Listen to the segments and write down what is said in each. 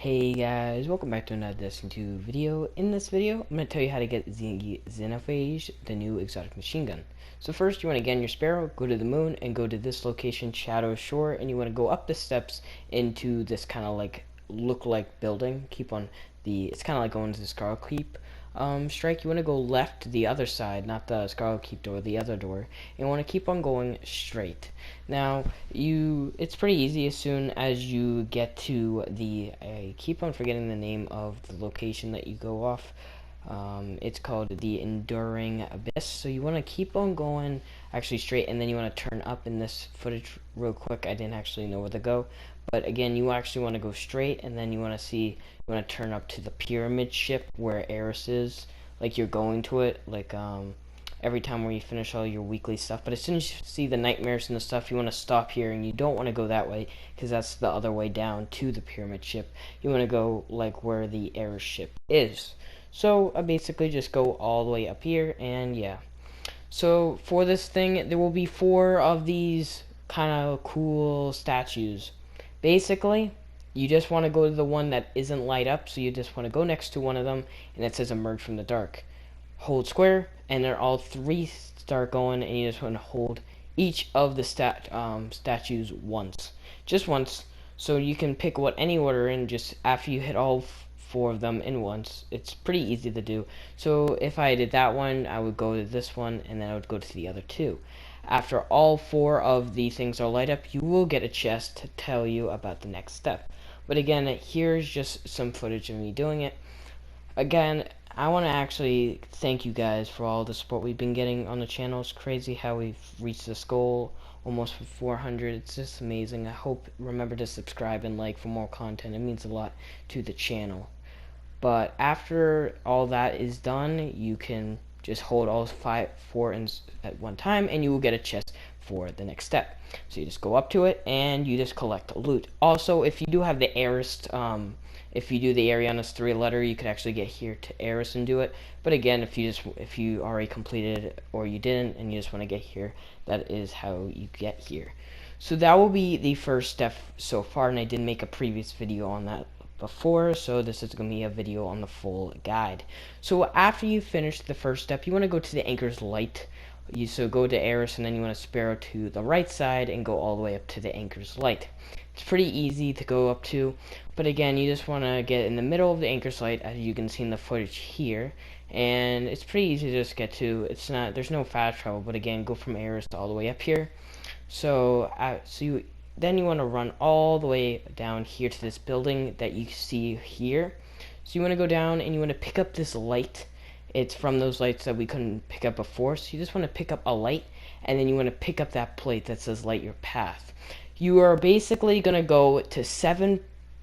Hey guys, welcome back to another Destiny 2 video. In this video, I'm going to tell you how to get Xenophage, the new exotic machine gun. So first, you want to get in your Sparrow, go to the moon, and go to this location, Shadow Shore, and you want to go up the steps into this kind of like look-like building. Keep on it's kind of like going to the Scarlet Keep strike. You want to go left to the other side, not the Scarlet Keep door, the other door. And you want to keep on going straight. Now, it's pretty easy as soon as you get to I keep on forgetting the name of the location that you go off. It's called the Enduring Abyss. So you want to keep on going actually straight, and then you want to turn up in this footage real quick. I didn't actually know where to go. But again, you actually want to go straight, and then you want to turn up to the pyramid ship where Eris is. Like you're going to it, like every time where you finish all your weekly stuff. But as soon as you see the nightmares and the stuff, you want to stop here, and you don't want to go that way because that's the other way down to the pyramid ship. You want to go like where the Eris ship is. So I basically just go all the way up here, and yeah. So for this thing, there will be 4 of these kind of cool statues. Basically, you just want to go to the one that isn't light up, so you just want to go next to one of them, and it says emerge from the dark. Hold square, and they're all 3 start going, and you just want to hold each of the statues once. Just once, so you can pick any order in just after you hit all 4 of them in once. It's pretty easy to do. So if I did that one, I would go to this one, and then I would go to the other 2. After all 4 of the things are light up, you will get a chest to tell you about the next step. But again, here's just some footage of me doing it. Again, I want to actually thank you guys for all the support we've been getting on the channel. It's crazy how we've reached this goal, almost 400. It's just amazing. I hope remember to subscribe and like for more content. It means a lot to the channel. But after all that is done, you can just hold all 4 at one time, and you will get a chest for the next step. So you just go up to it, and you just collect loot. Also, if you do have the Eris, if you do the Ariana's 3-letter, you could actually get here to Eris and do it. But again, if you already completed it or you didn't, and you just want to get here, that is how you get here. So that will be the first step so far, and I did make a previous video on that before, so this is going to be a video on the full guide. So after you finish the first step, you want to go to the Anchor's Light. So go to Eris, and then you want to Sparrow to the right side and go all the way up to the Anchor's Light. It's pretty easy to go up to, but again, you just want to get in the middle of the Anchor's Light, as you can see in the footage here, and it's pretty easy to just get to. There's no fast travel, but again, go from Eris all the way up here. So then you want to run all the way down here to this building that you see here. So you want to go down, and you want to pick up this light. It's from those lights that we couldn't pick up before. So you just want to pick up a light, and then you want to pick up that plate that says light your path. You are basically going to go to 7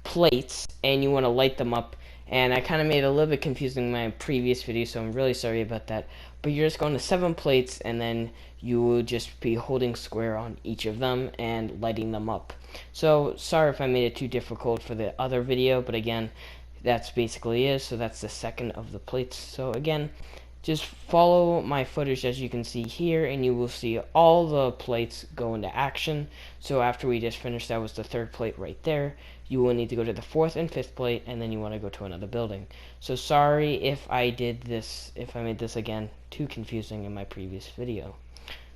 plates, and you want to light them up. And I kind of made it a little bit confusing in my previous video, so I'm really sorry about that. But you're just going to 7 plates, and then you will just be holding square on each of them and lighting them up. So sorry if I made it too difficult for the other video, but again, that's basically it. So that's the second of the plates. So again, just follow my footage as you can see here, and you will see all the plates go into action. So after we just finished, that was the 3rd plate right there. You will need to go to the 4th and 5th plate, and then you want to go to another building. So sorry if I made this again too confusing in my previous video.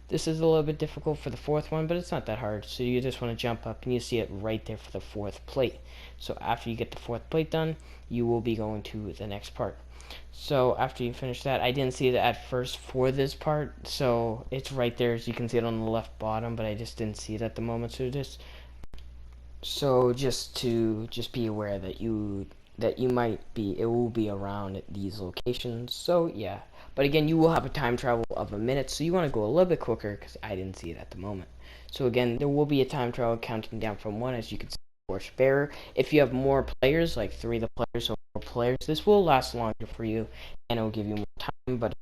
This is a little bit difficult for the 4th one, but it's not that hard. So you just want to jump up, and you see it right there for the 4th plate. So after you get the 4th plate done, you will be going to the next part. So after you finish that, I didn't see it at first for this part, so it's right there, as you can see it on the left bottom, but I just didn't see it at the moment. Just be aware that it will be around these locations. So yeah, but again, you will have a time travel of a minute, so you want to go a little bit quicker because I didn't see it at the moment. So again, there will be a time travel counting down from 1, as you can see. Bearer. If you have more players, like 3 of the players or more players, this will last longer for you, and it will give you more time. But if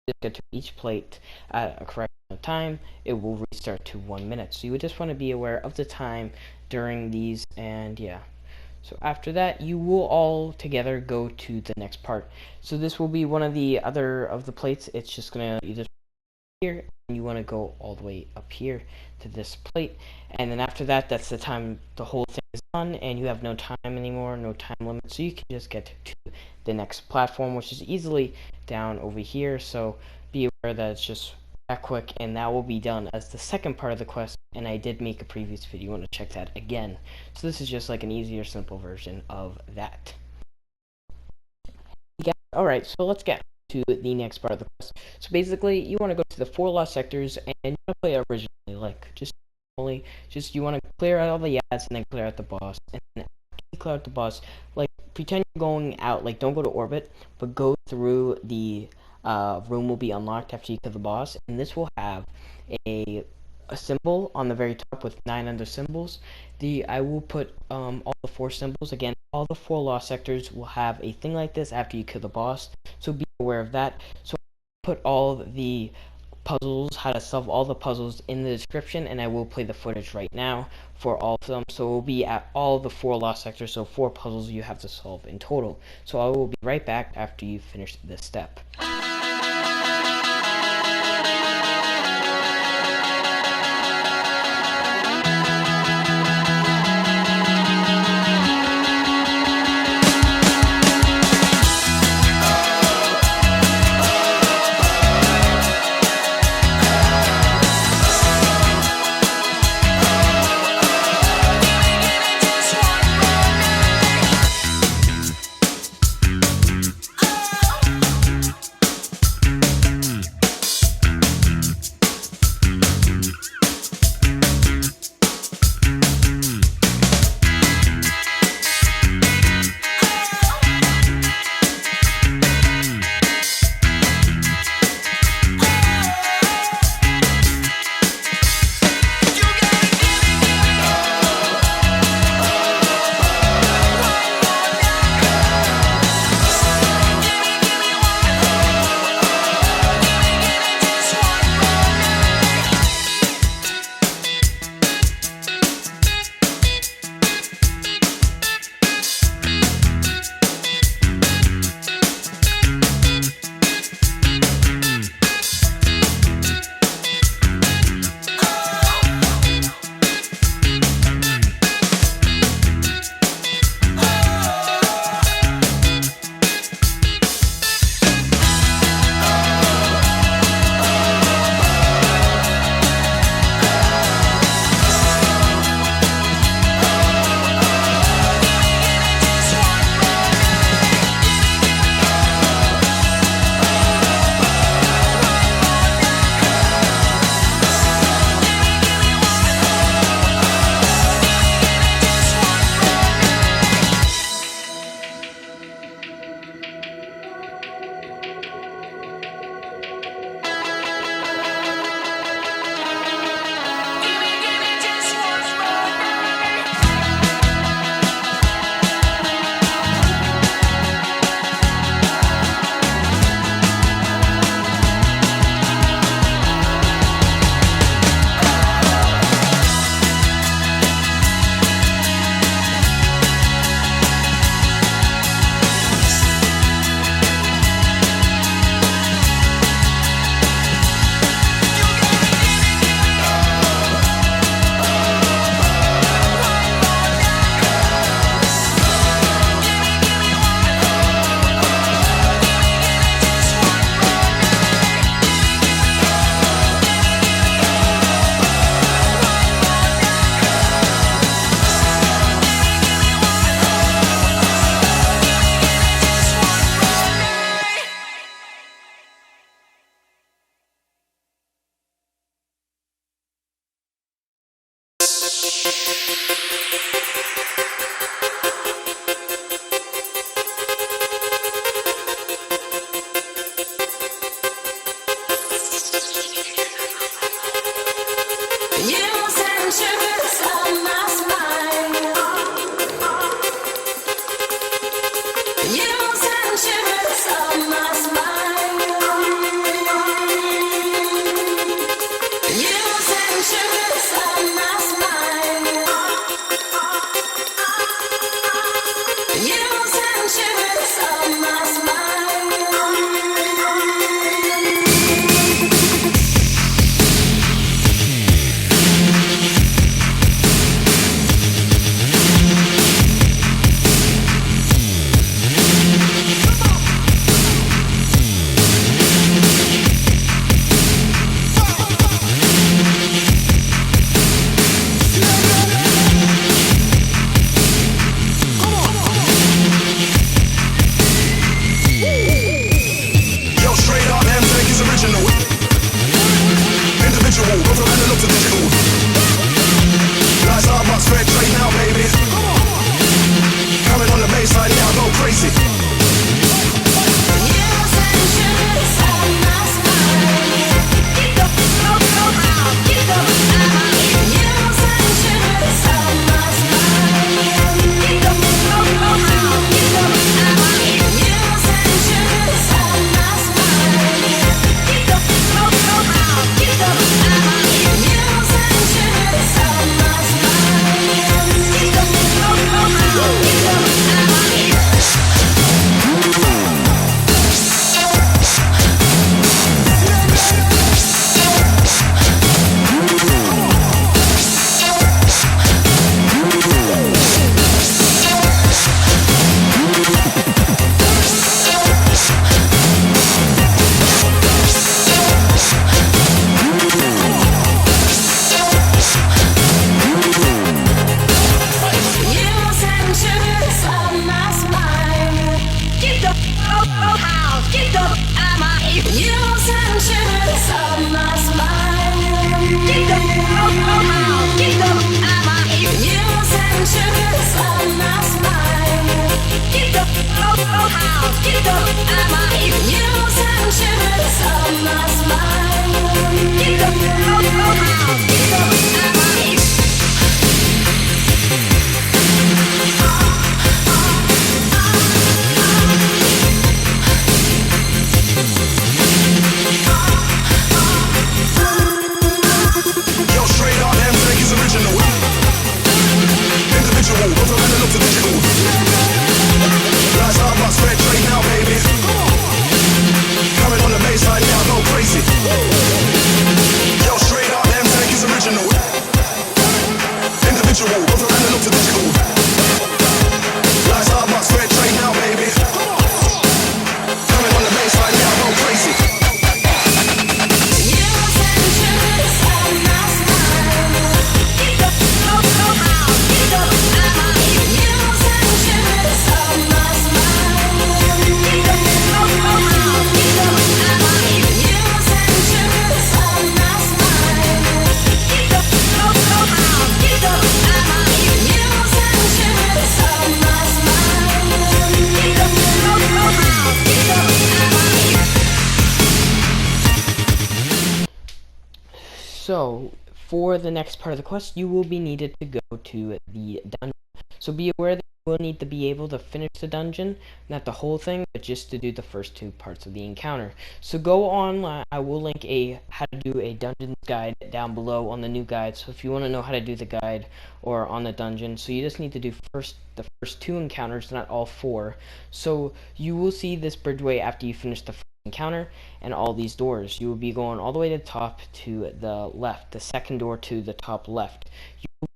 you just get to each plate at a correct amount of time, it will restart to 1 minute. So you would just want to be aware of the time during these, and yeah. So after that, you will all together go to the next part. So this will be one of the other of the plates. It's just gonna here, and you want to go all the way up here to this plate, and then after that, that's the time the whole thing is done, and you have no time anymore, no time limit, so you can just get to the next platform, which is easily down over here. So be aware that it's just that quick, and that will be done as the second part of the quest. And I did make a previous video, you want to check that again. So this is just like an easier, simple version of that. Alright, so let's get to the next part of the quest. So basically, you want to go to the 4 lost sectors, and you want to play originally, like, just you want to clear out all the yads, and then clear out the boss, and then after you clear out the boss, like, pretend you're going out, like, don't go to orbit, but go through the room will be unlocked after you kill the boss, and this will have a symbol on the very top with 9 other symbols. I will put all the 4 symbols again. All the 4 lost sectors will have a thing like this after you kill the boss, so be aware of that. So put all the puzzles, how to solve all the puzzles in the description, and I will play the footage right now for all of them. So it will be at all the 4 lost sectors, so 4 puzzles you have to solve in total. So I will be right back after you finish this step. So, for the next part of the quest, you will be needed to go to the dungeon. So be aware that you will need to be able to finish the dungeon, not the whole thing, but just to do the first two parts of the encounter. So go online, I will link a how to do a dungeons guide down below on the new guide. So if you want to know how to do the guide or on the dungeon, so you just need to do the first two encounters, not all four. So you will see this bridgeway after you finish the encounter and all these doors. You will be going all the way to the top to the left, the second door to the top left. You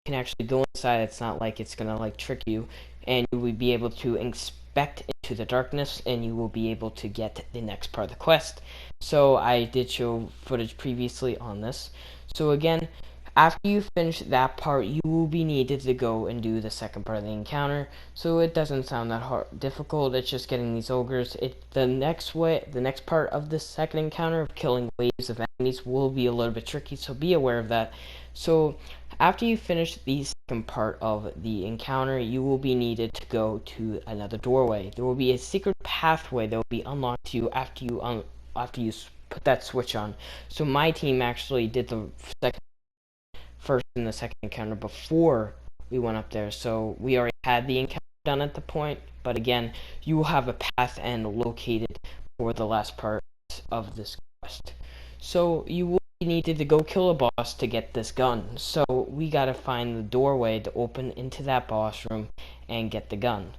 can actually go inside. It's not like it's gonna like trick you, and you will be able to inspect into the darkness, and you will be able to get the next part of the quest. So I did show footage previously on this. So again, after you finish that part, you will be needed to go and do the second part of the encounter. So it doesn't sound that difficult. It's just getting these ogres. The next part of this second encounter of killing waves of enemies will be a little bit tricky. So be aware of that. So after you finish the second part of the encounter, you will be needed to go to another doorway. There will be a secret pathway that will be unlocked to you after you put that switch on. So my team actually did the first and the second encounter before we went up there, so we already had the encounter done at the point. But again, you will have a path end located for the last part of this quest. So you will be needed to go kill a boss to get this gun. So we gotta find the doorway to open into that boss room and get the gun.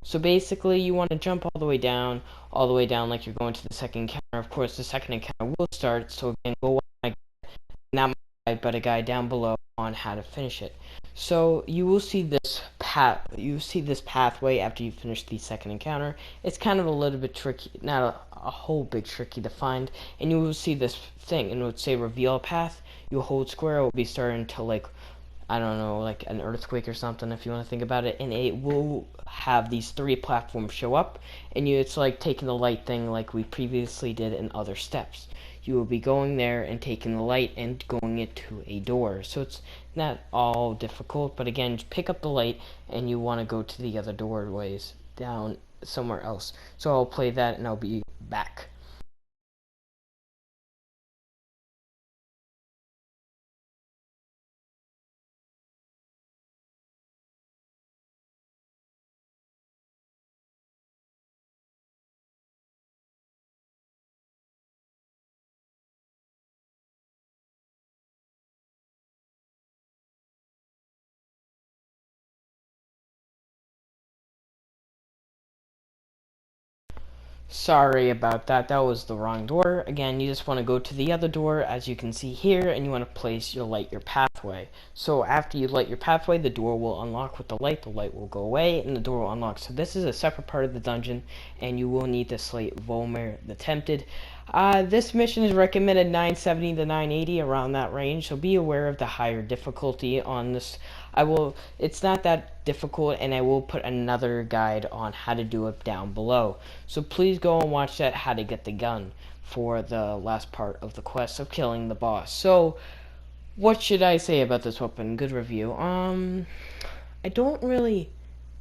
So basically, you want to jump all the way down like you're going to the second encounter. Of course, the second encounter will start. So again, go watch my not my guide, but a guide down below on how to finish it. So you will see this pathway after you finish the second encounter. It's kind of a little bit tricky, not a whole big tricky to find, and you will see this thing, and it would say reveal a path. You hold square, it will be starting to like, I don't know, like an earthquake or something if you want to think about it, and it will have these three platforms show up, and it's like taking the light thing like we previously did in other steps. You will be going there and taking the light and going it to a door. So it's not all difficult, but again, just pick up the light and you want to go to the other doorways down somewhere else. So I'll play that and I'll be back. Sorry about that, that was the wrong door. Again, you just want to go to the other door, as you can see here, and you want to place your pathway. So after you light your pathway, the door will unlock with the light will go away, and the door will unlock. So this is a separate part of the dungeon, and you will need to slay Volmer the Tempted. This mission is recommended 970 to 980, around that range, so be aware of the higher difficulty on this. It's not that difficult, and I will put another guide on how to do it down below. So please go and watch that, how to get the gun, for the last part of the quest of killing the boss. So, what should I say about this weapon? Good review. I don't really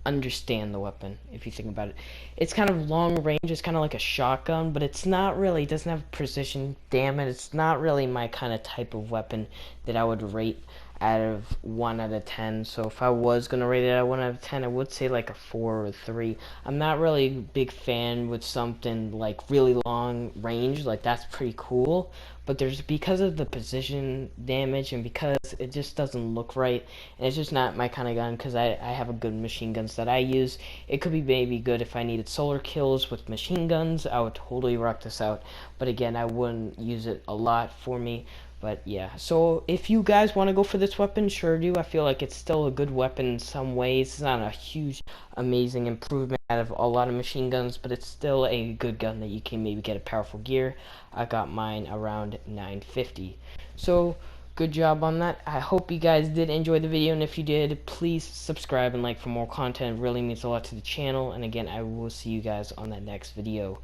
understand the weapon if you think about it. It's kind of long range, it's kind of like a shotgun, but it's not really, it doesn't have precision damage. It's not really my kind of type of weapon that I would rate out of 1 out of 10. So if I was going to rate it at 1 out of 10, I would say like a 4 or 3. I'm not really a big fan with something like really long range, like that's pretty cool, but there's, because of the precision damage and because it just doesn't look right, and it's just not my kind of gun, because I have a good machine guns that I use. It could be maybe good if I needed solar kills with machine guns. I would totally rock this out, but again, I wouldn't use it a lot for me. But yeah, so if you guys want to go for this weapon, sure do. I feel like it's still a good weapon in some ways. It's not a huge, amazing improvement out of a lot of machine guns, but it's still a good gun that you can maybe get a powerful gear. I got mine around 950. So good job on that. I hope you guys did enjoy the video, and if you did, please subscribe and like for more content. It really means a lot to the channel. And again, I will see you guys on that next video.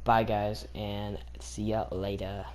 Bye guys, and see ya later.